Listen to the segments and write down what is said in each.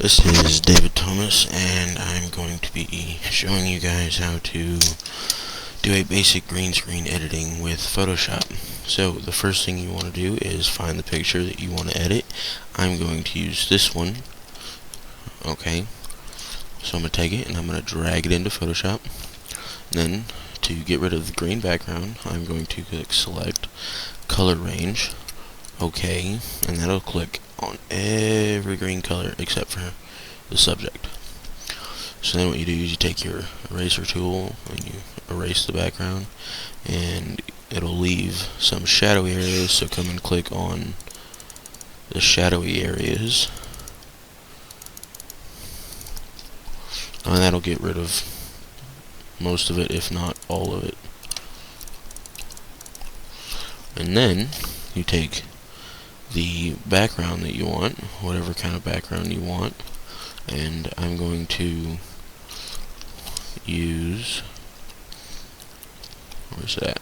This is David Thomas, and I'm going to be showing you guys how to do a basic green screen editing with Photoshop. So the first thing you want to do is find the picture that you want to edit. I'm going to use this one. Okay, so I'm going to take it and I'm going to drag it into Photoshop. Then to get rid of the green background, I'm going to click Select, Color Range, OK, and that'll click on every green color except for the subject. So then what you do is you take your eraser tool and you erase the background, and it'll leave some shadowy areas, so come and click on the shadowy areas, and that'll get rid of most of it, if not all of it. And then you take the background that you want, whatever kind of background you want, and I'm going to use, where's that?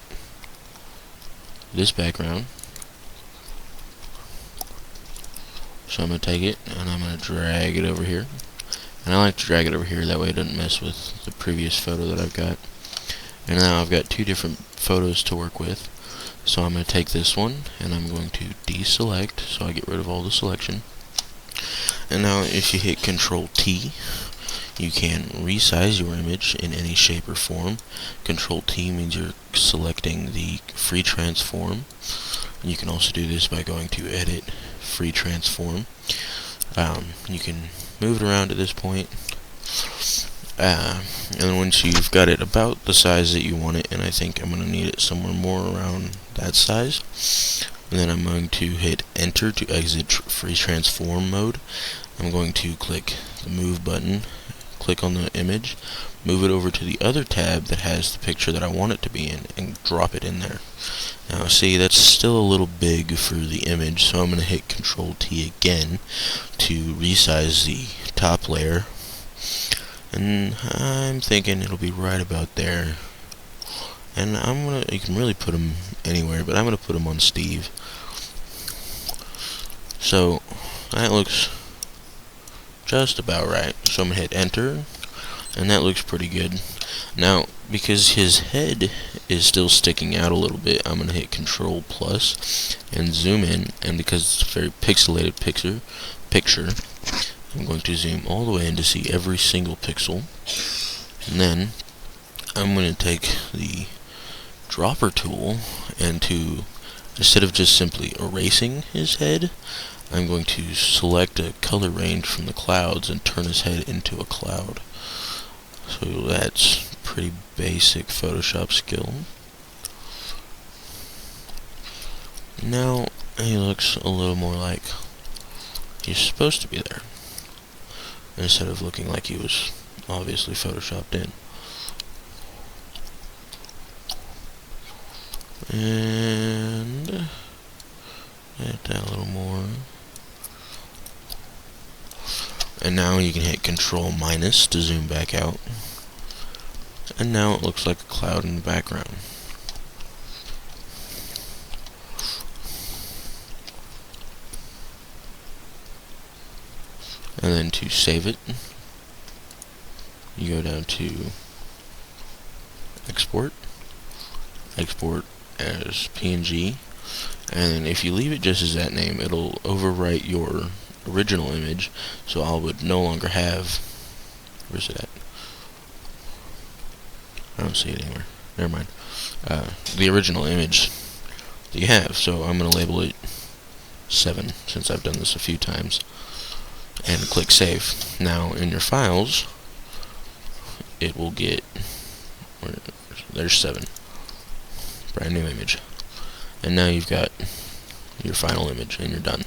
This background. So I'm going to take it and I'm going to drag it over here. And I like to drag it over here, that way it doesn't mess with the previous photo that I've got. And now I've got two different photos to work with. So I'm going to take this one and I'm going to deselect, so I get rid of all the selection. And now if you hit Control T, you can resize your image in any shape or form. Control T means you're selecting the free transform. And you can also do this by going to Edit, Free Transform. You can move it around at this point. And then once you've got it about the size that you want it, and I think I'm going to need it somewhere more around that size, and then I'm going to hit Enter to exit free transform mode. I'm going to click the Move button, click on the image, move it over to the other tab that has the picture that I want it to be in, and drop it in there. Now see, that's still a little big for the image, so I'm going to hit Control T again to resize the top layer. And I'm thinking it'll be right about there. And you can really put them anywhere, but I'm gonna put them on Steve. So that looks just about right. So I'm gonna hit Enter, and that looks pretty good. Now, because his head is still sticking out a little bit, I'm gonna hit Control Plus and zoom in, and because it's a very pixelated picture, I'm going to zoom all the way in to see every single pixel. And then I'm going to take the dropper tool, and instead of just simply erasing his head, I'm going to select a color range from the clouds and turn his head into a cloud. So that's pretty basic Photoshop skill. Now he looks a little more like he's supposed to be there, instead of looking like he was obviously photoshopped in. And add that a little more. And now you can hit Control minus to zoom back out. And now it looks like a cloud in the background. And then to save it, you go down to Export, Export as PNG, and if you leave it just as that name, it'll overwrite your original image, so I would no longer have, where's it at? I don't see it anywhere, never mind, the original image that you have, so I'm going to label it 7, since I've done this a few times. And click Save. Now in your files, it will get, there's 7, brand new image, and now you've got your final image and you're done.